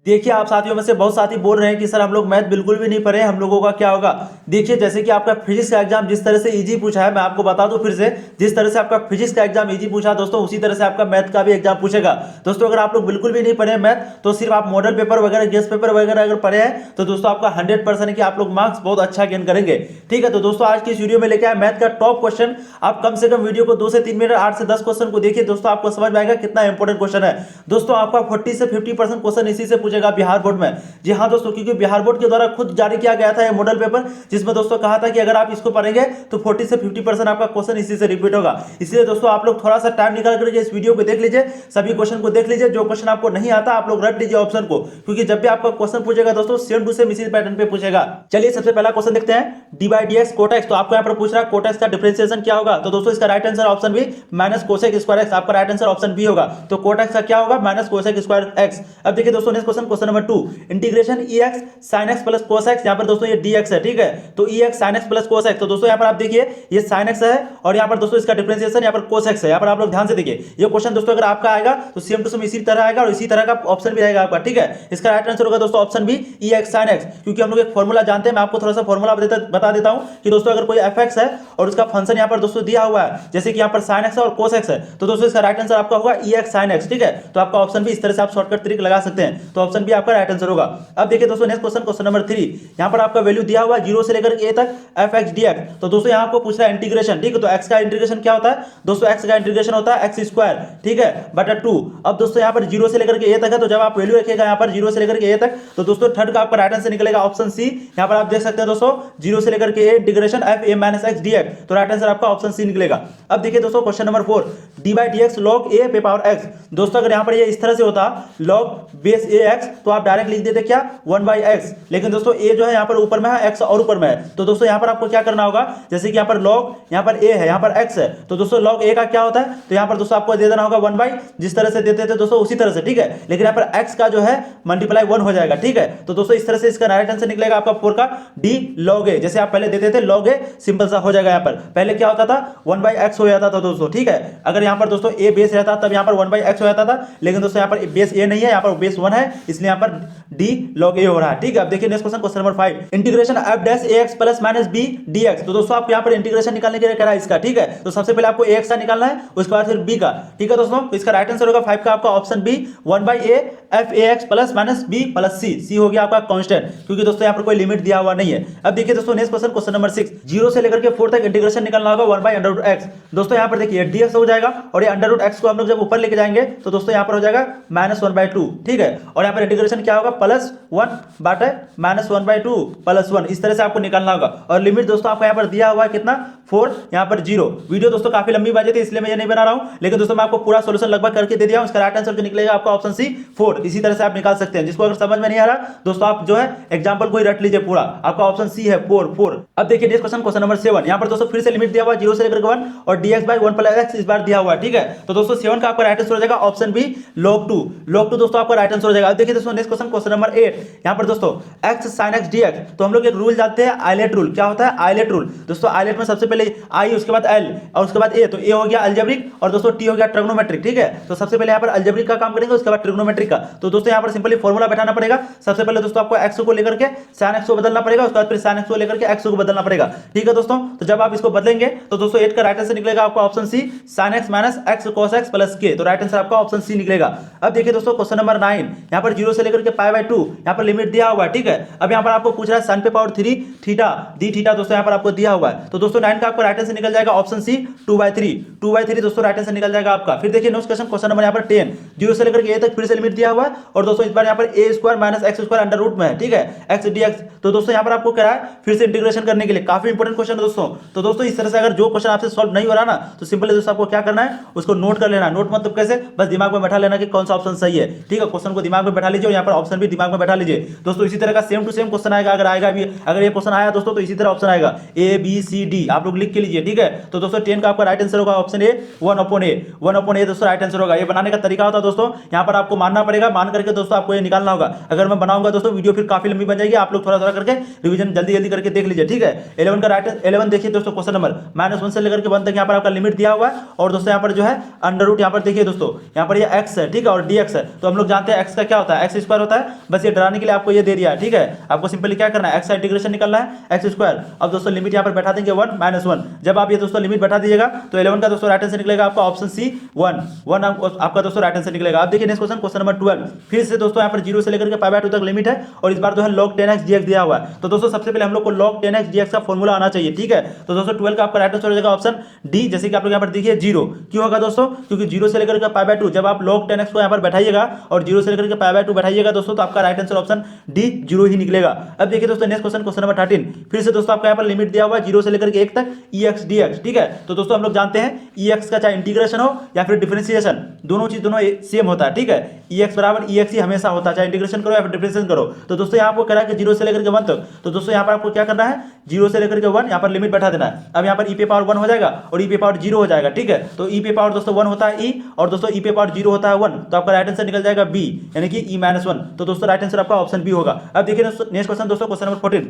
देखिए आप साथियों में से बहुत साथी बोल रहे हैं कि सर हम लोग मैथ बिल्कुल भी नहीं पढ़े, हम लोगों का क्या होगा। देखिए जैसे कि आपका फिजिक्स का एग्जाम जिस तरह से इजी पूछा है, मैं आपको बता दूं फिर से, जिस तरह से आपका फिजिक्स का एग्जाम इजी पूछा दोस्तों, उसी तरह से आपका मैथ का भी एग्जाम पूछेगा। दोस्तों अगर आप लोग बिल्कुल भी नहीं पढ़े मैथ, तो सिर्फ आप मॉडल पेपर वगैरह गेस्ट पेपर वगैरह अगर पढ़े हैं, तो दोस्तों आपका 100% कि आप लोग मार्क्स बहुत अच्छा गेन करेंगे। ठीक है, तो दोस्तों आज की इस वीडियो में लेके आए मैथ का टॉप क्वेश्चन। आप कम से कम वीडियो को 2 से 3 मिनट 8 से 10 क्वेश्चन को देखिए दोस्तों, आपको समझ में आएगा कितना इंपॉर्टेंट क्वेश्चन है। दोस्तों आपका 40 से 50% क्वेश्चन इसी से पूछेगा बिहार बोर्ड में। जी हाँ दोस्तों, क्योंकि बिहार बोर्ड के द्वारा खुद जारी किया गया था ये मॉडल पेपर, जिसमें दोस्तों कहा था कि अगर आप इसको पढ़ेंगे तो 40 से 50% आपका क्वेश्चन इसी से रिपीट होगा। इसलिए दोस्तों आप लोग थोड़ा सा टाइम निकाल करके इस वीडियो को देख लीजिए, सभी क्वेश्चन को देख लीजिए। जो क्वेश्चन आपको नहीं आता आप लोग रट लीजिए ऑप्शन को, क्योंकि जब भी आपका क्वेश्चन पूछेगा दोस्तों सेम टू सेम इसी पैटर्न पे पूछेगा। चलिए सबसे पहला क्वेश्चन देखते हैं, d by d x cot x. तो आपको यहाँ पर पूछ रहा है कोट एक्स का डिफरेंशिएशन क्या होगा। तो दोस्तों इसका right answer option B minus cosec square x, आपका राइट आंसर ऑप्शन बी होगा। तो कोट एक्स का क्या होगा, माइनस कोसेक स्क्वायर एक्स। अब देखिए दोस्तों next question, question number 2, integration ई x sine x plus cos x. यहाँ पर दोस्तों ये डी एक्स है, ठीक है, तो e x sine x plus cos x. तो दोस्तों यहाँ पर आप देखिए ये साइन एक्स है और यहाँ पर दोस्तों इसका डिफरेंशिएशन यहाँ पर कोस एक्स है। यहाँ पर आप लोग ध्यान से देखिए, ये क्वेश्चन दोस्तों अगर आपका आएगा तो सेम टू सेम इसी तरह आएगा और इसी तरह का ऑप्शन भी रहेगा आपका। ठीक है, इसका राइट आंसर होगा दोस्तों option B e x sine x, क्योंकि हम लोग एक फॉर्मूला जानते हैं। मैं आपको थोड़ा सा फॉर्मूला बता देता हूं कि दोस्तों अगर कोई एफ एक्स है और उसका फंक्शन यहाँ पर दोस्तों दिया हुआ है, जैसे कि यहाँ पर साइन एक्स है और कोस एक्स है, तो दोस्तों इसका राइट आंसर आपका होगा ई एक्स साइन एक्स। ठीक है, तो आपका ऑप्शन बी, इस तरह से आप शॉर्टकट ट्रिक लगा सकते हैं, तो ऑप्शन बी आपका राइट आंसर होगा। अब देखिए दोस्तों नेक्स्ट क्वेश्चन, क्वेश्चन नंबर 3, यहाँ पर आपका वैल्यू दिया हुआ है 0 से लेकर ए तक एफ एक्स डी एक्स। तो दोस्तों यहाँ आपको पूछ रहा है इंटीग्रेशन। ठीक है, तो एक्स का इंटीग्रेशन क्या होता है दोस्तों, एक्स का इंटीग्रेशन होता है एक्स स्क्वायर, ठीक है, बटा 2। अब दोस्तों यहाँ पर 0 से लेकर के ए तक है, तो जब आप वैल्यू रखिएगा यहाँ पर 0 से लेकर के ए तक, तो दोस्तों थर्ड का आपका राइट आंसर निकलेगा ऑप्शन सी। यहाँ पर आप देख सकते हैं दोस्तों 0 से लेकर के a integration f a minus x d x, तो राइट आंसर आपका ऑप्शन सी निकलेगा। अब देखिए दोस्तों question number 4, d by d x log a पे पावर एक्स। दोस्तों अगर यहाँ पर ये इस तरह से होता लॉग बेस ए एक्स, तो आप डायरेक्ट लिख देते क्या 1 बाई एक्स, लेकिन दोस्तों ए जो है यहाँ पर ऊपर में है, एक्स और ऊपर में है, तो दोस्तों यहाँ पर आपको क्या करना होगा, जैसे कि यहाँ पर लॉग यहाँ पर ए है, यहाँ पर एक्स है, तो दोस्तों लॉग ए का क्या होता है, तो यहाँ पर दोस्तों आपको दे देना होगा 1 बाई, जिस तरह से देते थे दोस्तों उसी तरह से। ठीक है, लेकिन यहाँ पर एक्स का जो है मल्टीप्लाई 1 हो जाएगा। ठीक है, तो दोस्तों इस तरह से इसका राइट आंसर निकलेगा आपका 4 का डी लॉग ए। जैसे आप पहले देते थे लॉग ए, सिंपल सा हो जाएगा। यहाँ पर पहले क्या होता था 1 बाई एक्स हो जाता था दोस्तों। ठीक है, अगर यहाँ पर दोस्तों ए बेस रहता तब यहाँ पर 1 बाई एक्स हो जाता था, लेकिन दोस्तों यहाँ पर बेस ए नहीं है, यहाँ पर बेस 1 है, इसलिए यहाँ पर डी लॉग ए हो रहा है। ठीक है, अब देखिए next question, question number 5, integration f dash a x plus minus b d x. तो दोस्तों आप यहाँ पर इंटीग्रेशन निकालने के लिए कह रहा है इसका। ठीक है, तो सबसे पहले आपको ए एक्स का निकालना है, उसके बाद फिर बी का। ठीक है दोस्तों, तो इसका राइट आंसर होगा 5 का आपका option B 1 by a f a x plus minus b plus C. C हो गया आपका कांस्टेंट, क्योंकि दोस्तों यहाँ पर कोई लिमिट दिया हुआ नहीं है। अब देखिए दोस्तों नेक्स्ट क्वेश्चन, क्वेश्चन नंबर 6, 0 से लेकर के 4 तक इंटीग्रेशन निकालना होगा 1 बाई अंडर रूट एक्स। दोस्तों यहाँ पर देखिए डी एक्स हो जाएगा और ये अंडर रूट एक्स को हम लोग जब ऊपर लेके जाएंगे तो दोस्तों यहाँ पर हो जाएगा माइनस 1 बाई 2। ठीक है, और यहाँ पर इंटीग्रेशन क्या होगा प्लस 1 बाटे माइनस 1 बाई 2 प्लस 1, इस तरह से आपको निकालना होगा। और लिमिट दोस्तों आपको यहाँ पर दिया हुआ है कितना 4, यहाँ पर 0। वीडियो दोस्तों काफी लंबी बन जाती है इसलिए मैं ये नहीं बना रहा हूँ, लेकिन दोस्तों मैं आपको पूरा सोल्यूशन लगभग करके दे दिया हूँ। इसका राइट आंसर जो निकलेगा आपका ऑप्शन सी 4। इसी तरह से आप निकाल सकते हैं। जिसको अगर समझ में नहीं आ रहा दोस्तों आप जो है एग्जांपल को ही रट लीजिए पूरा, आपका ऑप्शन सी है 4। अब देखिए नेक्स्ट क्वेश्चन, क्वेश्चन नंबर 7, यहाँ पर दोस्तों फिर से लिमिट दिया हुआ है 0 से लेकर 1 और dx बाई 1 प्लस एक्स इस बार दिया हुआ है। ठीक है, तो दोस्तों 7 का आपका राइट आंसर हो जाएगा ऑप्शन बी log 2। log 2 दोस्तों आपका राइट आंसर हो जाएगा। अब देखिए दोस्तों नेक्स्ट क्वेश्चन, क्वेश्चन नंबर 8, यहाँ पर दोस्तों x sin x dx। तो हम लोग एक रूल जानते हैं आइलेट रूल। क्या होता है आइलेट रूल दोस्तों, आइलेट में सबसे पहले आई, उसके बाद एल और उसके बाद ए, तो ए हो गया अलजेब्रिक और दोस्तों टी हो गया ट्रिग्नोमेट्रिक। ठीक है, तो सबसे पहले यहाँ पर अलजेब्रिक का काम करेंगे, उसके बाद ट्रिग्नोमेट्रिक का। तो दोस्तों यहाँ पर सिंपली फॉर्मूला बैठाना पड़ेगा। सबसे पहले दोस्तों आपको x को लेकर के sin x को बदलना पड़ेगा, उसके बाद फिर sin x को लेकर के x को बदलना पड़ेगा। ठीक है दोस्तों, तो जब आप इसको बदलेंगे तो दोस्तों 8 का राइट आंसर निकलेगा आपका option C sin x minus x cos x plus k, तो राइट आंसर आपका ऑप्शन सी निकलेगा। अब देखिए दोस्तों क्वेश्चन नंबर 9, यहाँ पर 0 से लेकर के पाई बाई 2 यहाँ पर लिमिट दिया हुआ है। ठीक है, अब यहाँ पर आपको पूछ रहा है sin पे पावर 3 थीटा दी थीटा, दोस्तों यहाँ पर आपको दिया हुआ है। तो दोस्तों 9 का आपको राइट आंसर निकल जाएगा ऑप्शन सी 2/3 दोस्तों राइट आंसर निकल जाएगा आपका। फिर देखिए नेक्स्ट क्वेश्चन, क्वेश्चन नंबर यहाँ पर 10, 0 से लेकर के ए तक फिर से लिमिट दिया हुआ है और दोस्तों इस बार यहाँ पर a square minus x square under root में है। ठीक है, एक्स डी एक्स। तो दोस्तों यहाँ पर आपको कह रहा है फिर से इंटीग्रेशन करने के लिए, काफी इंपॉर्टेंट क्वेश्चन है दोस्तों। तो दोस्तों इस तरह से अगर जो क्वेश्चन आपसे सॉल्व नहीं हो रहा ना, तो सिंपली दोस्तों आपको क्या करना है, उसको नोट कर लेना। नोट मतलब कैसे, बस दिमाग में बैठा लेना कि कौन सा ऑप्शन सही है। ठीक है, क्वेश्चन को दिमाग में बैठा लीजिए और यहाँ पर ऑप्शन भी दिमाग में बैठा लीजिए दोस्तों। इसी तरह का सेम टू सेम क्वेश्चन आएगा, अगर आएगा भी, अगर ये क्वेश्चन आया दोस्तों तो इसी तरह ऑप्शन आएगा A B C D, आप लोग लोग लिख के लीजिए, ठीक है। तो दोस्तों 10 का आपका राइट आंसर होगा ऑप्शन ए 1/a दोस्तों राइट आंसर होगा। ये बनाने का तरीका होता है दोस्तों, यहाँ पर आपको मानना पड़ेगा, मान करके दोस्तों आपको ये निकालना होगा। अगर मैं बनाऊंगा दोस्तों वीडियो फिर काफी लंबी बन जाएगी, आप लोग थोड़ा थोड़ा करके रिवीजन जल्दी जल्दी करके देख लीजिए, ठीक है। 11 का राइट 11 देखिए दोस्तों क्वेश्चन नंबर -1 से लेकर के 1 तक यहाँ पर आपका लिमिट दिया हुआ है, और दोस्तों यहाँ पर जो है अंडर रूट यहाँ पर देखिए दोस्तों, यहाँ पर ये x है, ठीक है, और dx है। तो हम लोग जानते हैं x का क्या होता है, x स्क्वायर होता है। बस ये डराने के लिए आपको ये दे दिया है, ठीक है। आपको सिंपली क्या करना है, x का इंटीग्रेशन निकालना है x स्क्वायर। अब दोस्तों लिमिट यहाँ पर बैठा देंगे 1 -1। जब आप ये दोस्तों लिमिट बैठा दीजिएगा तो 11 का दोस्तों राइट आंसर निकलेगा आपका ऑप्शन सी 1 आपका दोस्तों राइट आंसर निकलेगा। अब देखिए नेक्स्ट क्वेश्चन, क्वेश्चन नंबर 12। फिर से दोस्तों यहाँ पर 0 से लेकर के π/2 तक लिमिट है, और इस बार जो है log 10x dx दिया हुआ है। तो दोस्तों सबसे पहले हम लोग को log 10x dx का फॉर्मूला आना चाहिए, ठीक है। तो दोस्तों 12 का आपका राइट आंसर हो जाएगा ऑप्शन डी, जैसे कि आप लोग यहाँ पर देखिए 0। क्यों होगा दोस्तों, क्योंकि 0 से लेकर के π/2 जब आप log 10x को यहाँ पर बैठाइएगा और 0 से लेकर के π/2 बैठाइएगा दोस्तों, तो आपका राइट आंसर ऑप्शन डी 0 ही निकलेगा। अब देखिए दोस्तों नेक्स्ट क्वेश्चन, क्वेश्चन नंबर 13। फिर से दोस्तों आपका यहाँ पर लिमिट दिया हुआ है 0 से लेकर के 1 तक ex dx, ठीक है। तो दोस्तों हम लोग जानते हैं ex का चाहे इंटीग्रेशन हो या फिर डिफरेंशिएशन, दोनों चीज दोनों सेम होता है, ठीक है। ex बराबर ex ही हमेशा होता है, चाहे इंटीग्रेशन करो या फिर डिफरेंशिएशन करो। तो दोस्तों यहाँ आपको कह रहा है कि 0 से लेकर के 1 तक, तो दोस्तों यहाँ पर आपको क्या करना है, 0 से लेकर के 1 यहाँ पर लिमिट बैठा देना है। अब यहाँ पर e पे पावर 1 हो जाएगा और e पे पावर 0 हो जाएगा, ठीक है। तो e पे पावर दोस्तों 1 होता है e, और दोस्तों e पे पावर 0 होता है 1, तो आपका राइट आंसर निकल जाएगा b, यानी कि e-1। तो दोस्तों राइट आंसर आपका ऑप्शन बी होगा। अब देखिए नेक्स्ट क्वेश्चन दोस्तों, question number 14।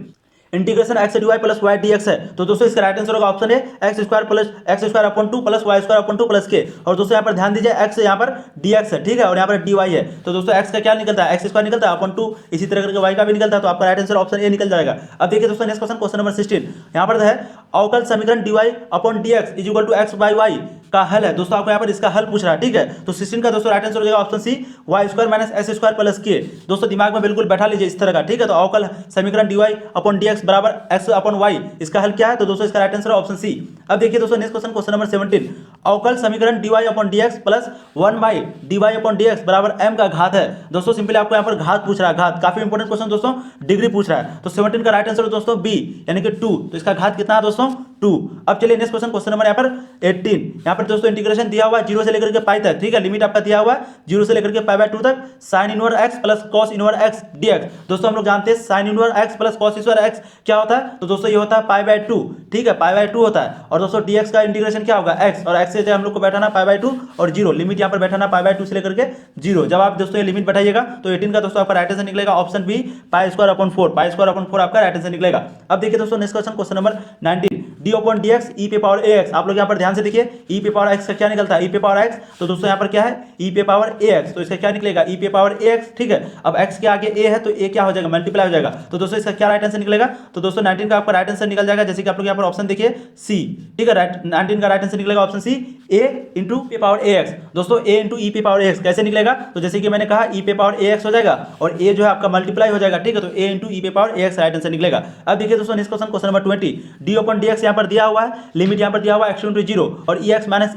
Integration x dy plus y dx है। तो दोस्तों इसका राइट आंसर होगा option A x square upon 2 plus y square upon 2 plus k। और दोस्तों यहाँ पर ध्यान दीजिए x यहाँ पर dx है, ठीक है, और यहाँ पर dy है। तो दोस्तों x का क्या निकलता है, x स्क्वायर निकलता है अपॉन 2, इसी तरह करके y का भी निकलता है। तो आपका राइट आंसर ऑप्शन ए निकल जाएगा। अब देखिए दोस्तों नेक्स्ट क्वेश्चन, क्वेश्चन नंबर 16। यहाँ पर है अवकल समीकरण dy upon dx is equal to x by y का हल है। दोस्तों आपको यहाँ पर इसका हल पूछ रहा है, ठीक है। तो 16 का दोस्तों राइट आंसर हो जाएगा option C y square minus s square plus k। दोस्तों दिमाग में बिल्कुल बैठा लीजिए इस तरह का, ठीक है। तो अवकल समीकरण dy अपॉन dx बराबर x अपॉन y, इसका हल क्या है, तो दोस्तों इसका राइट आंसर है ऑप्शन सी। अब देखिए दोस्तों नेक्स्ट क्वेश्चन, क्वेश्चन नंबर 17। अवकल समीकरण dy upon dx plus 1 by dy upon dx बराबर m का घात है। दोस्तों सिंपली आपको यहाँ पर घात पूछ रहा है, घात काफी इंपॉर्टेंट क्वेश्चन दोस्तों, डिग्री पूछ रहा है। तो 17 का राइट आंसर है दोस्तों बी, यानी कि 2। तो इसका घात कितना है दोस्तों, 2। अब चलिए नेक्स्ट क्वेश्चन, क्वेश्चन नंबर यहाँ पर 18। यहाँ पर दोस्तों इंटीग्रेशन दिया हुआ है 0 से लेकर के पाई तक, ठीक है। लिमिट आपका दिया हुआ है 0 से लेकर के π/2 तक sin inverse x plus cos inverse x dx। दोस्तों हम लोग जानते हैं sin inverse x plus cos inverse x क्या होता है, तो दोस्तों ये होता है π/2, ठीक है, π/2 होता है। और दोस्तों dx का इंटीग्रेशन क्या होगा x, और x से हम लोग को बैठाना π/2 और 0, लिमिट यहाँ पर बैठाना π/2 से लेकर के 0। जब आप दोस्तों ये लिमिट बैठाइएगा तो 18 का दोस्तों आपका राइट आंसर निकलेगा option B pi square upon 4 आपका राइट आंसर निकलेगा। अब देखिए दोस्तों next question, question number 19। d upon dx e पे पावर ax। आप लोग यहाँ पर ध्यान से देखिए e पे पावर x का क्या निकलता है, e पे पावर x। तो दोस्तों यहाँ पर क्या है, e पे पावर ax, तो इसका क्या निकलेगा, e पे पावर ax, ठीक है। अब x के आगे a है तो a क्या हो जाएगा, मल्टीप्लाई हो जाएगा। तो दोस्तों इसका क्या राइट आंसर निकलेगा, तो दोस्तों 19 का आपका राइट आंसर निकल जाएगा, जैसे कि आप लोग यहाँ पर ऑप्शन देखिए सी, ठीक है। राइट 19 का राइट आंसर निकलेगा ऑप्शन सी a इंटू पे पावर ax। दोस्तों a इंटू e पे पावर ax कैसे निकलेगा, तो जैसे कि मैंने कहा e पे पावर ax हो जाएगा और a जो है आपका मल्टीप्लाई हो जाएगा, ठीक है। तो a इंटू e पे पावर ax राइट आंसर निकलेगा। अब देखिए दोस्तों next question, question number 20। d upon dx यहाँ पर दिया हुआ है, लिमिट यहाँ पर दिया हुआ है x इंटू 0 और ex माइनस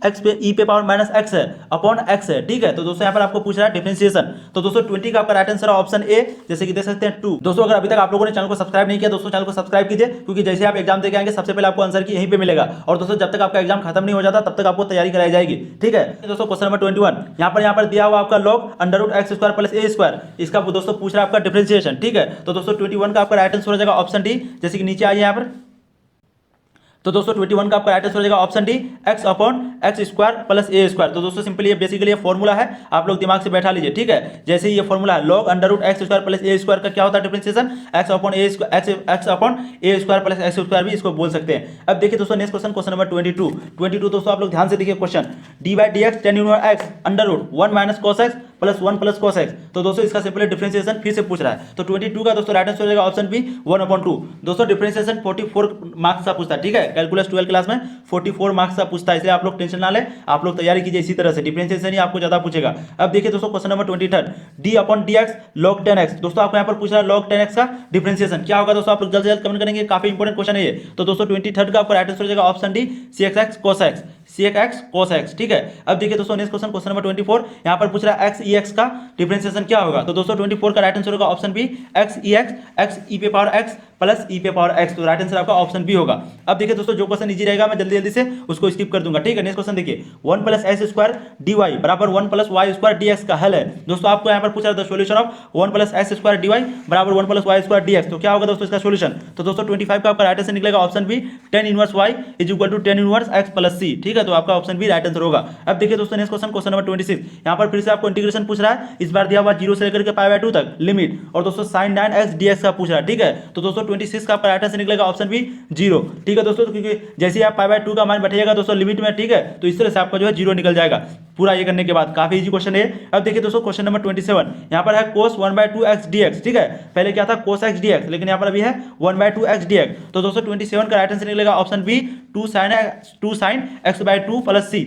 x पे e पे पावर माइनस x है अपॉन x है, ठीक है। तो दोस्तों यहाँ पर आपको पूछ रहा है डिफरेंशिएशन। तो दोस्तों 20 का आपका राइट आंसर है ऑप्शन ए, जैसे कि देख सकते हैं 2। दोस्तों अगर अभी तक आप लोगों ने चैनल को सब्सक्राइब नहीं किया, दोस्तों चैनल को सब्सक्राइब कीजिए, क्योंकि जैसे आप एग्जाम देके आएंगे सबसे पहले आपको आंसर की यहीं पे मिलेगा। और दोस्तों जब तक आपका एग्जाम खत्म नहीं हो जाता तब तक आपको तैयारी कराई जाएगी, ठीक है। दोस्तों क्वेश्चन नंबर 21। यहाँ पर दिया हुआ आपका log under root x square plus a square, इसका दोस्तों पूछ रहा है आपका डिफरेंशिएशन, ठीक है। तो दोस्तों 21 का आपका राइट आंसर हो जाएगा ऑप्शन डी, जैसे कि नीचे आइए यहाँ पर। तो दोस्तों 21 का आपका राइट आंसर हो जाएगा option D x upon x square plus a square. तो दोस्तों सिंपली ये बेसिकली ये फॉर्मूला है, आप लोग दिमाग से बैठा लीजिए, ठीक है। जैसे ही ये फॉर्मूला है log under root x square plus a square का क्या होता है differentiation, x upon a square plus x square भी इसको बोल सकते हैं। अब देखिए दोस्तों नेक्स्ट क्वेश्चन, क्वेश्चन नंबर 22 दोस्तों आप लोग ध्यान से देखिए question, d by d x tan inverse x under root 1 minus cos x plus 1 plus cos x. तो दोस्तों इसका सिंपली डिफरेंशिएशन फिर से पूछ रहा है। तो 22 का दोस्तों राइट आंसर हो जाएगा ऑप्शन बी 1/2। दोस्तों डिफरेंशिएशन 44 मार्क्स का पूछता है, ठीक है। कैलकुलस 12 क्लास में 44 मार्क्स का पूछता है, इसलिए आप लोग टेंशन ना ले, आप लोग तैयारी कीजिए इसी तरह से, डिफरेंशिएशन ही आपको ज्यादा पूछेगा। अब देखिए दोस्तों question number 23 D upon D x log 10x। दोस्तों आपको यहाँ पर पूछ रहा है log 10x का डिफरेंशिएशन क्या होगा, दोस्तों आप लोग जल्द से जल्द कमेंट करेंगे, काफी इंपॉर्टेंट क्वेश्चन है ये। तो दोस्तों 23 का आपको राइट आंसर हो जाएगा option D cx cos x sec x cos x. ठीक है, अब देखिए दोस्तों नेक्स्ट क्वेश्चन, क्वेश्चन नंबर 24, यहाँ पर पूछ रहा है एक्स ई एक्स का डिफरेंशिएशन क्या होगा। तो दोस्तों 24 का राइट आंसर होगा ऑप्शन बी एक्स ई पे पावर एक्स प्लस ई पे पावर एक्स। तो राइट आंसर आपका ऑप्शन बी होगा। अब देखिए दोस्तों जो क्वेश्चन इजी रहेगा मैं जल्दी जल्दी से उसको स्किप कर दूंगा। ठीक है, नेक्स्ट क्वेश्चन देखिए 1 plus s square d y बराबर 1 plus y square d x का हल है। दोस्तों आपको यहाँ पर पूछ रहा है the solution of 1 plus s square d y बराबर 1 plus y square d x. तो क्या होगा दोस्तों इसका सॉल्यूशन। तो दोस्तों 25 का आपका राइट आंसर निकलेगा option B tan inverse y is equal to tan inverse x plus c। ठीक है, तो आपका ऑप्शन बी राइट आंसर होगा। अब देखिए दोस्तों नेक्स्ट क्वेश्चन, क्वेश्चन नंबर 26, यहाँ पर फिर से आपको इंटीग्रेशन पूछ रहा है। इस बार दिया हुआ 0 से लेकर के पाई बाय 2 तक लिमिट, और दोस्तों sin 9x dx का पूछ रहा है। ठीक है, तो दोस्तों 26 का आपका राइट आंसर निकलेगा ऑप्शन बी 0। ठीक है दोस्तों, क्योंकि जैसे ही आप पाई बाय 2 का मान बैठेगा दोस्तों लिमिट में, ठीक है, तो इस तरह से आपका जो है 0 निकल जाएगा पूरा ये करने के बाद। काफी इजी क्वेश्चन है। अब देखिए दोस्तों क्वेश्चन नंबर 27, यहाँ पर है cos 1/2x dx। ठीक है, पहले क्या था cos x dx, लेकिन यहाँ पर अभी है 1/2x dx। तो दोस्तों 27 का राइट आंसर निकलेगा option B 2 sin x/2 plus c।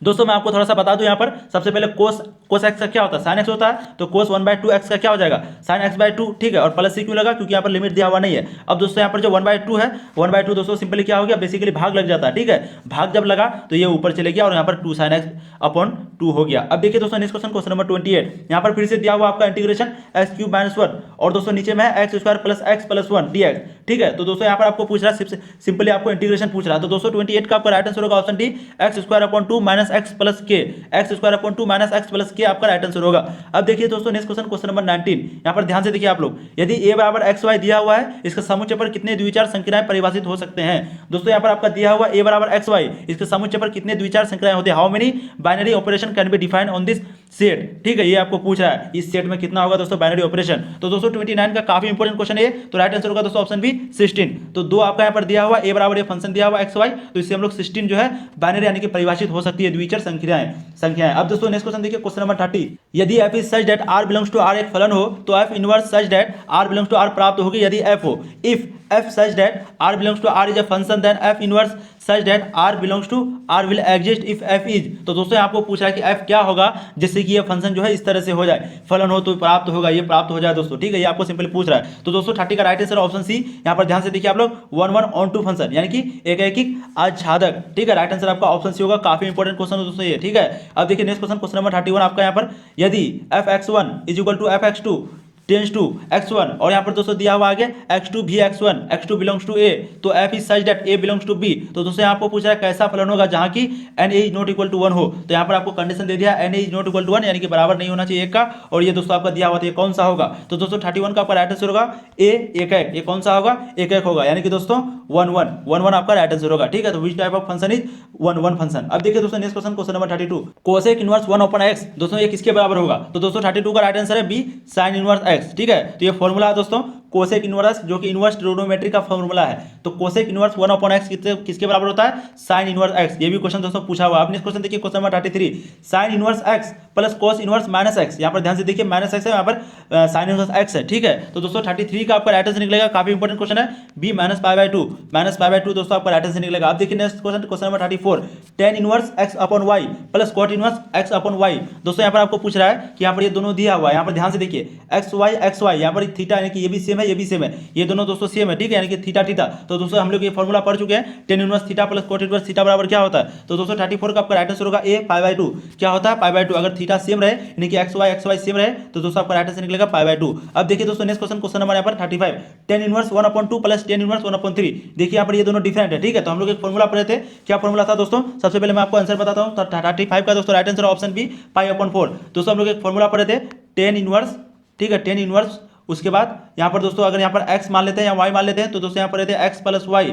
दोस्तों मैं आपको थोड़ा सा बता दूं, यहाँ पर सबसे पहले cos x का क्या होता है, sin x होता है, तो cos 1/2x का क्या हो जाएगा sin x/2। ठीक है, और प्लस c क्यों लगा, क्योंकि यहाँ पर लिमिट दिया हुआ नहीं है। अब दोस्तों यहाँ पर जो 1/2 है, 1/2 दोस्तों सिंपली क्या हो गया, बेसिकली भाग लग जाता है। ठीक है, भाग जब लगा तो ये ऊपर चले गया और यहाँ पर 2 sin x/2 हो गया। अब देखिए दोस्तों नेक्स्ट क्वेश्चन, क्वेश्चन नंबर 28, यहाँ पर फिर से दिया हुआ आपका इंटीग्रेशन x³ - 1 और दोस्तों नीचे में है x² plus x plus 1 dx। ठीक है, तो दोस्तों यहाँ पर आपको पूछ रहा है, सिंपली आपको इंटीग्रेशन पूछ रहा है। तो दोस्तों 28 का आपका राइट आंसर होगा option D x² minus x plus k, x² minus x plus k आपका राइट आंसर होगा। अब देखिए दोस्तों नेक्स्ट क्वेश्चन, क्वेश्चन नंबर 19, यहाँ पर ध्यान से देखिए आप लोग, यदि a बराबर xy दिया हुआ है, इसके समुच्चय पर कितने द्विचार संख्याएं परिभाषित हो सकते हैं। दोस्तों यहाँ पर आपका दिया हुआ a बराबर xy, इसके समुच्चय पर कितने द्विचार संख्याएं होते हैं, how many binary operation can be defined on this set. ठीक है, ये आपको पूछ रहा है इस सेट में कितना होगा दोस्तों बाइनरी ऑपरेशन। तो दोस्तों 29 का काफी इंपॉर्टेंट क्वेश्चन है, तो राइट आंसर होगा दोस्तों ऑप्शन बी 16। तो दो आपका यहाँ पर दिया हुआ a बराबर ये फंक्शन दिया हुआ xy, तो इससे हम लोग 16 जो है बाइनरी यानी कि परिभाषित हो सकती है द्विचर संख्याएं। अब दोस्तों नेक्स्ट क्वेश्चन देखिए, क्वेश्चन नंबर 30, यदि f is such that r belongs to r एक फलन हो, तो f inverse such that r belongs to r प्राप्त होगी यदि f हो। If f such that r belongs to r is a function, then f inverse such that r belongs to r will exist if f is। तो दोस्तों आपको पूछ रहा है कि f क्या होगा जिससे कि ये फंक्शन जो है इस तरह से हो जाए, फलन हो तो प्राप्त होगा, ये प्राप्त हो जाए दोस्तों। ठीक है, ये आपको सिंपली पूछ रहा है। तो दोस्तों 30 का राइट आंसर ऑप्शन सी। यहाँ पर ध्यान से देखिए आप लोग 1 ऑन टू फंक्शन यानी कि एक आच्छादक। ठीक है, राइट आंसर आपका ऑप्शन सी होगा। काफी इंपॉर्टेंट क्वेश्चन है दोस्तों ये। ठीक है, अब देखिए नेक्स्ट क्वेश्चन, क्वेश्चन नंबर 31 आपका यहाँ पर, यदि f(x1) is equal to f(x2) tends to x1 और यहाँ पर दोस्तों दिया हुआ आगे x2 भी x1, x2 belongs to a, तो f is such that a belongs to b। तो दोस्तों यहाँ आपको पूछ रहा है कैसा फलन होगा जहाँ की n a is not equal to 1 हो। तो यहाँ पर आपको कंडीशन दे दिया n a is not equal to 1 यानी कि बराबर नहीं होना चाहिए 1 का, और ये दोस्तों आपका दिया हुआ था ये कौन सा होगा। तो दोस्तों 31 का आपका राइट आंसर होगा a 1 ये कौन सा होगा 1 होगा, यानी कि दोस्तों 1 आपका राइट आंसर होगा। ठीक है, तो which type of function is 1 function. अब देखिए दोस्तों next question, question number 32, cosec inverse 1/x। दोस्तों ये किसके बराबर होगा। तो दोस्तों 32 का राइट आंसर है बी साइन इनवर्स x। ठीक है, तो ये फॉर्मूला है दोस्तों कोसेक इनवर्स, जो कि इनवर्स ट्रिग्नोमेट्री का फॉर्मूला है। तो कोसेक इनवर्स 1/x किसके बराबर होता है साइन इनवर्स x। ये भी क्वेश्चन दोस्तों पूछा हुआ। अब नेक्स्ट क्वेश्चन देखिए, question number 33, sine inverse x plus cos inverse minus x। यहाँ पर ध्यान से देखिए माइनस x है, यहाँ पर साइन इनवर्स x है। ठीक है, तो दोस्तों 33 का आपका राइट आंसर निकलेगा, काफी इंपॉर्टेंट क्वेश्चन है, b -π/2 दोस्तों आपका राइट आंसर निकलेगा। अब देखिए next question, question number 34, tan inverse x/y plus cot inverse x/y। दोस्तों यहाँ पर आपको पूछ रहा है कि यहाँ पर ये दोनों दिया हुआ है, यहाँ पर ध्यान से देखिए xy यहाँ पर थीटा यानी कि ये भी सेम है, ये भी सेम है, ये दोनों दोस्तों सेम है। ठीक है, यानी कि थीटा। तो दोस्तों हम लोग ये फॉर्मूला पढ़ चुके हैं, tan inverse theta plus cot inverse theta बराबर क्या होता है। तो दोस्तों 34 का आपका राइट आंसर होगा a π/2। क्या होता है π/2, अगर थीटा सेम रहे यानी कि xy सेम रहे तो दोस्तों आपका राइट आंसर निकलेगा π/2। अब देखिए दोस्तों नेक्स्ट क्वेश्चन, क्वेश्चन नंबर यहाँ पर 35, tan inverse 1/2 plus tan inverse 1/3। देखिए यहाँ पर ये दोनों डिफरेंट है। ठीक है, तो हम लोग एक फॉर्मूला पढ़े थे, क्या फॉर्मूला था दोस्तों, सबसे पहले मैं आपको आंसर बताता हूँ। 35 का दोस्तों राइट आंसर ऑप्शन बी π/4। दोस्तों हम लोग एक फॉर्मूला पढ़े थे tan इनवर्स। ठीक है, tan इनवर्स, उसके बाद यहाँ पर दोस्तों अगर यहाँ पर x मान लेते हैं या y मान लेते हैं, तो दोस्तों यहाँ पर रहते हैं x plus y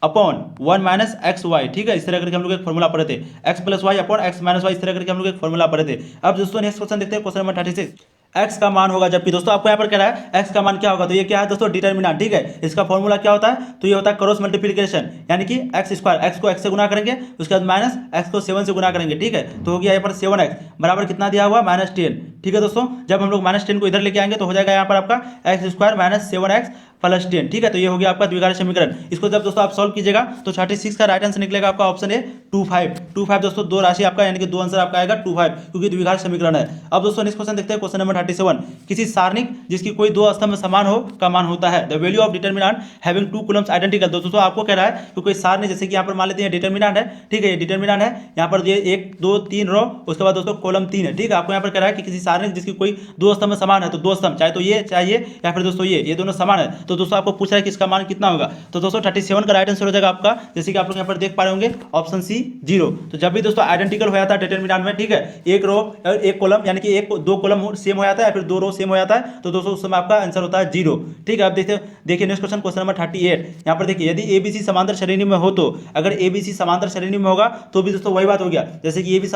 upon 1 minus x y. ठीक है, इस तरह करके हम लोग एक फॉर्मूला पढ़े थे, x plus y upon x minus y, इस तरह करके हम लोग एक फॉर्मूला पढ़े थे। अब दोस्तों नेक्स्ट क्वेश्चन देखते हैं, क्वेश्चन नंबर 36, x का मान होगा, जबकि दोस्तों आपको यहाँ पर कह रहा है x का मान क्या होगा, तो ये क्या है दोस्तों डिटर्मिनेंट। ठीक है, इसका फॉर्मूला क्या होता है, तो ये होता है क्रॉस मल्टीप्लिकेशन, यानी कि x स्क्वायर, x को x से गुना करेंगे, उसके बाद माइनस x को 7 से गुना करेंगे। ठीक है, तो हो गया यहाँ पर 7x बराबर कितना दिया हुआ -10। ठीक है दोस्तों, जब हम लोग -10 को इधर लेके आएंगे तो हो जाएगा यहाँ पर आपका x square minus 7x plus 10, ठीक है। तो ये हो गया आपका द्विघात समीकरण। इसको जब दोस्तों आप सॉल्व कीजिएगा तो 36 का राइट आंसर निकलेगा आपका ऑप्शन ए 25 दोस्तों, दो राशि आपका यानी कि दो आंसर आपका आएगा 25, क्योंकि द्विघात समीकरण है। अब दोस्तों नेक्स्ट क्वेश्चन देखते हैं, क्वेश्चन नंबर 37। किसी सारणिक जिसकी कोई दो स्तंभ समान हो का मान होता है। The value of determinant having two columns identical. दोस्तों आपको कह रहा है कि कोई सारणी, जैसे कि यहाँ पर मान लेते हैं डिटर्मिनेंट है, ठीक है, ये डिटर्मिनेंट है, यहाँ पर ये 1 2 3 रो, उसके बाद दोस्तों कॉलम 3 है, ठीक है। आपको यहाँ पर कह रहा है कि किसी सारणी जिसकी कोई दो स्तंभ समान है, तो दो स्तंभ चाहे तो ये चाहिए या फिर दोस्तों ये दोनों समान है, तो दोस्तों आपको पूछ रहा है कि इसका मान कितना होगा। तो दोस्तों 37 का राइट आंसर हो जाएगा आपका, जैसे कि आप लोग यहाँ पर देख पा रहे होंगे, ऑप्शन सी 0। तो जब भी दोस्तों आइडेंटिकल हो जाता है डिटर्मिनेंट में, ठीक है, एक रो और एक कॉलम यानी कि एक दो कॉलम सेम हो जाता है या फिर दो रो सेम हो जाता है, तो दोस्तों उस समय आपका आंसर होता है 0, ठीक है। अब देखिए नेक्स्ट क्वेश्चन, क्वेश्चन नंबर 38। यहाँ पर देखिए, यदि एबीसी समांतर श्रेणी में हो तो, अगर एबीसी समांतर श्रेणी में होगा तो भी दोस्तों वही बात हो गया, जैसे कि ये भी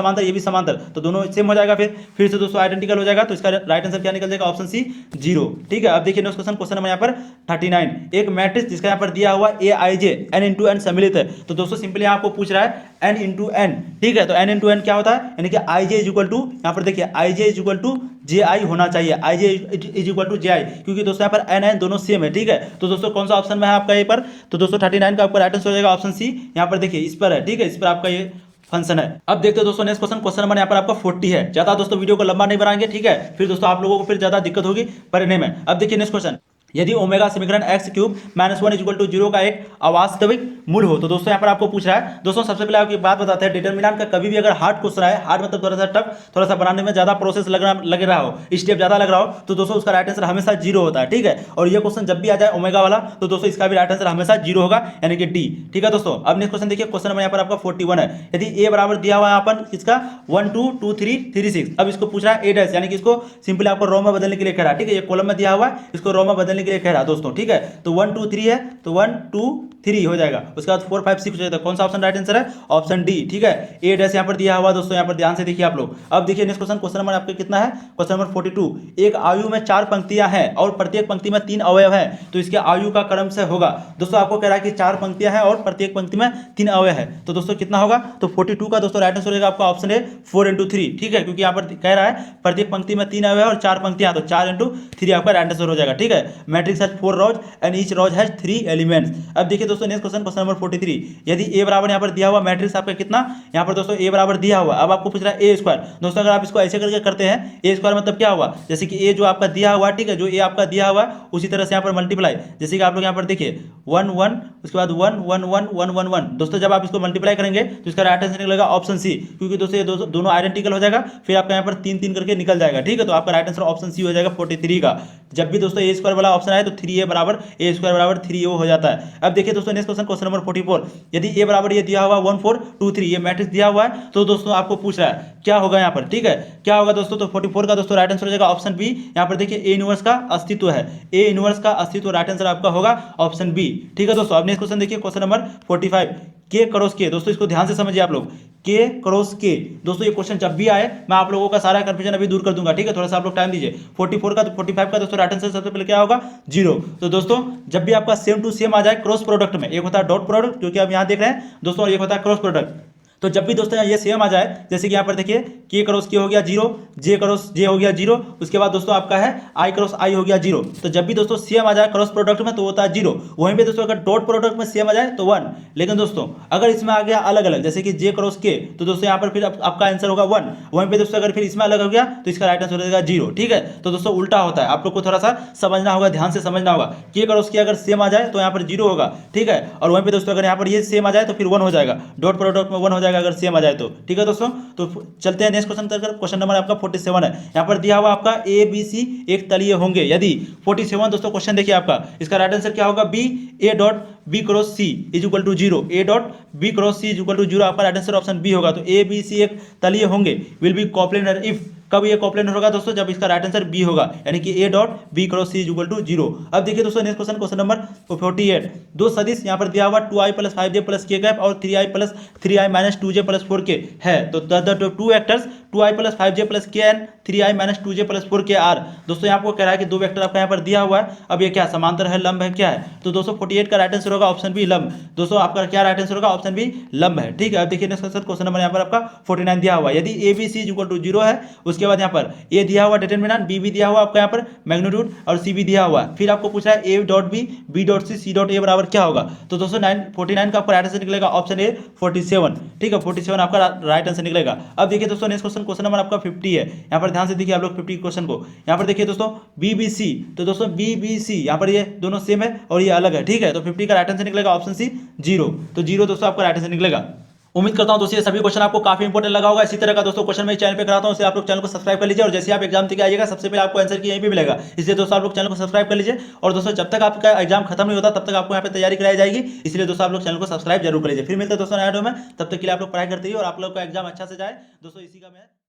समांतर तो दोनों सेम हो जाएगा, फिर से दोस्तों आइडेंटिकल हो जाएगा, तो इसका राइट आंसर क्या निकल जाएगा, ऑप्शन सी 0, ठीक है। अब देखिए नेक्स्ट क्वेश्चन, क्वेश्चन नंबर यहाँ पर 39। एक मैट्रिक्स जिसका यहाँ पर दिया हुआ ए आई जे एन इंटू एन सम्मिलित है, तो दोस्तों सिंपली आपको पूछ रहा है एन इंटू एन, ठीक है। तो एन इंटू एन क्या होता है, यानी कि आई जे इज इक्वल टू, यहाँ पर देखिए आई जे इज इक्वल टू जे आई होना चाहिए, आई जे इज इक्वल टू जे आई, क्योंकि दोस्तों यहाँ पर एन एन दोनों सेम है, ठीक है। तो दोस्तों कौन सा ऑप्शन में है आपका ये पर, तो दोस्तों 39 का आपका राइट आंसर हो जाएगा ऑप्शन सी। यहाँ पर देखिए इस पर है, ठीक है, इस पर आपका ये फंक्शन है। अब देखते हैं दोस्तों नेक्स्ट क्वेश्चन, क्वेश्चन नंबर यहाँ पर आपका 40 है। ज्यादा दोस्तों वीडियो को लंबा नहीं बनाएंगे, ठीक है, फिर दोस्तों आप लोगों को फिर ज्यादा दिक्कत होगी पढ़ने में। अब देखिए नेक्स्ट क्वेश्चन, यदि ओमेगा समीकरण x cube minus 1 equal to 0 का एक अवास्तविक मूल हो, तो दोस्तों यहाँ पर आपको पूछ रहा है। दोस्तों सबसे पहले आपको एक बात बताते हैं, डिटर्मिनेंट का कभी भी अगर हार्ड क्वेश्चन है, हार्ड मतलब थोड़ा सा टफ, थोड़ा सा बनाने में ज्यादा प्रोसेस लग रहा हो, स्टेप ज्यादा लग रहा हो, तो दोस्तों उसका राइट आंसर हमेशा 0 होता है, ठीक है। और ये क्वेश्चन जब भी आ जाए ओमेगा वाला, तो दोस्तों इसका भी राइट आंसर हमेशा 0 होगा, यानी कि डी, ठीक है दोस्तों। अब नेक्स्ट क्वेश्चन देखिए, क्वेश्चन नंबर यहाँ पर आपका 41 है। यदि ए बराबर दिया हुआ है यहाँ पर इसका 1 2 2 3 3 6, अब इसको पूछ रहा है ए डैश, यानी कि इसको सिंपली आपको रो में बदलने के लिए कह रहा है, ठीक है। ये कॉलम में दिया हुआ है, इसको रो में बदलने के लिए कह रहा है दोस्तों, ठीक है। तो 1 2 3 है, तो 1 2 3 हो जाएगा, उसके बाद 4 5 6 हो जाएगा। कौन सा ऑप्शन राइट आंसर है, ऑप्शन डी, ठीक है। ए डैश यहाँ पर दिया हुआ दोस्तों, यहाँ पर ध्यान से देखिए आप लोग। अब देखिए नेक्स्ट क्वेश्चन, क्वेश्चन नंबर आपका कितना है, क्वेश्चन नंबर 42। एक आयु में 4 पंक्तियां हैं और प्रत्येक पंक्ति में 3 अवयव हैं, तो इसके आयु का क्रम से होगा। दोस्तों आपको कह रहा है कि 4 पंक्तियां हैं और प्रत्येक पंक्ति में 3 अवयव है, तो दोस्तों कितना होगा, तो 42 का दोस्तों राइट आंसर होगा आपका ऑप्शन ए 4 × 3, ठीक है, क्योंकि यहाँ पर कह रहा है प्रत्येक पंक्ति में 3 अवयव और 4 पंक्तियां, तो 4 × 3 आपका राइट आंसर हो जाएगा, ठीक है। Matrix has 4 rows and each rows has 3 elements. अब देखिए दोस्तों नेक्स्ट क्वेश्चन, क्वेश्चन नंबर 43। यदि ए बराबर यहाँ पर दिया हुआ मैट्रिक्स आपका कितना, यहाँ पर दोस्तों ए बराबर दिया हुआ, अब आपको पूछ रहा है ए स्क्वायर। दोस्तों अगर आप इसको ऐसे करके करते हैं, ए स्क्वायर मतलब क्या हुआ, जैसे कि ए जो आपका दिया हुआ, ठीक है, जो ए आपका दिया हुआ उसी तरह से यहाँ पर मल्टीप्लाई, जैसे कि आप लोग यहाँ पर देखिए 1 1, उसके बाद 1 1 1 1 1 1। दोस्तों जब आप इसको मल्टीप्लाई करेंगे तो इसका राइट आंसर निकलेगा ऑप्शन सी, क्योंकि दोस्तों ये दोनों आइडेंटिकल हो जाएगा, फिर आपका यहाँ पर 3 3 करके निकल जाएगा, ठीक है। तो आपका राइट आंसर ऑप्शन सी हो जाएगा 43 का। जब भी दोस्तों ए स्क्वायर वाला ऑप्शन आए तो 3a बराबर ए स्क्वायर बराबर 3a हो जाता है। अब देखिए दोस्तों नेक्स्ट क्वेश्चन, क्वेश्चन नंबर 44। यदि ए बराबर ये दिया हुआ 1 4 2 3, ये मैट्रिक्स दिया हुआ है, तो दोस्तों आपको पूछ रहा है क्या होगा यहाँ पर, ठीक है, क्या होगा दोस्तों, तो 44 का दोस्तों राइट आंसर हो जाएगा ऑप्शन बी। यहाँ पर देखिए ए इनवर्स का अस्तित्व है, ए इनवर्स का अस्तित्व, राइट आंसर आपका होगा ऑप्शन बी, ठीक है दोस्तों। अब नेक्स्ट क्वेश्चन देखिए, क्वेश्चन नंबर 45। के क्रॉस के, दोस्तों इसको ध्यान से समझिए आप लोग, के क्रॉस के, दोस्तों ये क्वेश्चन जब भी आए मैं आप लोगों का सारा कंफ्यूजन अभी दूर कर दूंगा, ठीक है, थोड़ा सा आप लोग टाइम दीजिए। 44 का, तो 45 का दोस्तों राइट आंसर सबसे पहले क्या होगा, 0। तो दोस्तों जब भी आपका सेम टू सेम आ जाए क्रॉस प्रोडक्ट में, एक होता है डॉट प्रोडक्ट जो कि आप यहाँ देख रहे हैं दोस्तों, और एक होता है क्रॉस प्रोडक्ट, तो जब भी दोस्तों ये सेम आ जाए, जैसे कि यहाँ पर देखिए के क्रॉस के हो गया 0, जे क्रॉस जे हो गया 0, उसके बाद दोस्तों आपका है आई क्रॉस आई हो गया 0। तो जब भी दोस्तों सेम आ जाए क्रॉस प्रोडक्ट में तो होता है 0। वहीं पे दोस्तों अगर डॉट प्रोडक्ट में सेम आ जाए तो 1। लेकिन दोस्तों अगर इसमें आ गया अलग अलग, जैसे कि जे क्रॉस के, तो दोस्तों यहाँ पर फिर आपका आंसर होगा 1। वहीं पे दोस्तों अगर फिर इसमें अलग हो गया तो इसका राइट आंसर हो जाएगा 0, ठीक है। तो दोस्तों उल्टा होता है, आप लोग को थोड़ा सा समझना होगा, ध्यान से समझना होगा। के क्रॉस के अगर सेम आ जाए तो यहाँ पर 0 होगा, ठीक है, और वहीं पे दोस्तों अगर यहाँ पर ये सेम आ जाए तो फिर 1 हो जाएगा, डॉट प्रोडक्ट में 1 हो जाएगा अगर सेम आ जाए तो, ठीक है दोस्तों। तो चलते हैं नेक्स्ट क्वेश्चन तक। क्वेश्चन नंबर आपका 47 है। यहाँ पर दिया हुआ आपका ए बी सी एक तलीय होंगे यदि 47 दोस्तों क्वेश्चन देखिए आपका, इसका राइट आंसर क्या होगा, B a dot b cross c is equal to 0, a dot b cross c is equal to 0, आपका राइट आंसर ऑप्शन बी होगा। तो ए बी सी एक तलीय होंगे विल बी कोप्लेनर इफ, कब ये कोप्लेनर होगा दोस्तों, जब इसका राइट आंसर बी होगा, यानी कि a dot b cross c is equal to 0। अब देखिए दोस्तों नेक्स्ट क्वेश्चन, क्वेश्चन नंबर 48। दो सदिश यहाँ पर दिया हुआ 2i + 5j + k कैप और 3i + 3i - 2j + 4k है, तो the two vectors 2i + 5j + k and 3i - 2j + 4k are. दोस्तों यहाँ आपको कह रहा है कि दो वेक्टर आपका यहाँ पर दिया हुआ है, अब ये क्या समांतर है, लंब है, क्या है, तो दोस्तों 48 का राइट आंसर होगा ऑप्शन बी लंब। दोस्तों आपका क्या राइट आंसर होगा, ऑप्शन बी लंब है, ठीक है। अब देखिए नेक्स्ट क्वेश्चन, क्वेश्चन नंबर यहाँ पर आपका 49 दिया हुआ है। यदि a b c is equal to 0 है, उसके बाद यहाँ पर ए दिया हुआ डिटरमिनेंट, बी भी दिया हुआ आपका यहाँ पर मैग्नीट्यूड और सी भी दिया हुआ है। फिर आपको पूछा है a dot b dot c dot a बराबर क्या होगा। तो दोस्तों 49 का आपका राइट आंसर निकलेगा ऑप्शन ए 47। ठीक है, 47 आपका राइट आंसर निकलेगा। अब देखिए दोस्तों नेक्स्ट क्वेश्चन नंबर आपका 50 है। यहाँ पर ध्यान से देखिए आप लोग 50 क्वेश्चन को। यहाँ पर देखिए दोस्तों BBC, तो दोस्तों BBC यहाँ पर ये दोनों सेम है और ये अलग है। ठीक है, तो 50 का राइट आंसर निकलेगा ऑप्शन सी 0। तो 0 दोस्तों आपका राइट आंसर निकलेगा। उम्मीद करता हूं दोस्तों ये सभी क्वेश्चन आपको काफी इंपॉर्टेंट लगा होगा। इसी तरह का दोस्तों क्वेश्चन मैं चैनल पे कराता हूं, इसलिए आप लोग चैनल को सब्सक्राइब कर लीजिए और जैसे आप एग्जाम देके आइएगा सबसे पहले आपको आंसर की यहीं पे मिलेगा। इसलिए दोस्तों आप लोग चैनल को सब्सक्राइब कर लीजिए। और दोस्तों जब तक आपका एग्जाम खत्म नहीं होता तब तक आपको यहाँ पे तैयारी कराई जाएगी, इसलिए दोस्तों आप लोग चैनल को सब्सक्राइब जरूर कर लीजिए। फिर मिलते हैं दोस्तों नए वीडियो में, तब तक के लिए आप लोग पढ़ाई करते रहिए और आप लोग का एग्जाम अच्छा से जाए दोस्तों, इसी का मैं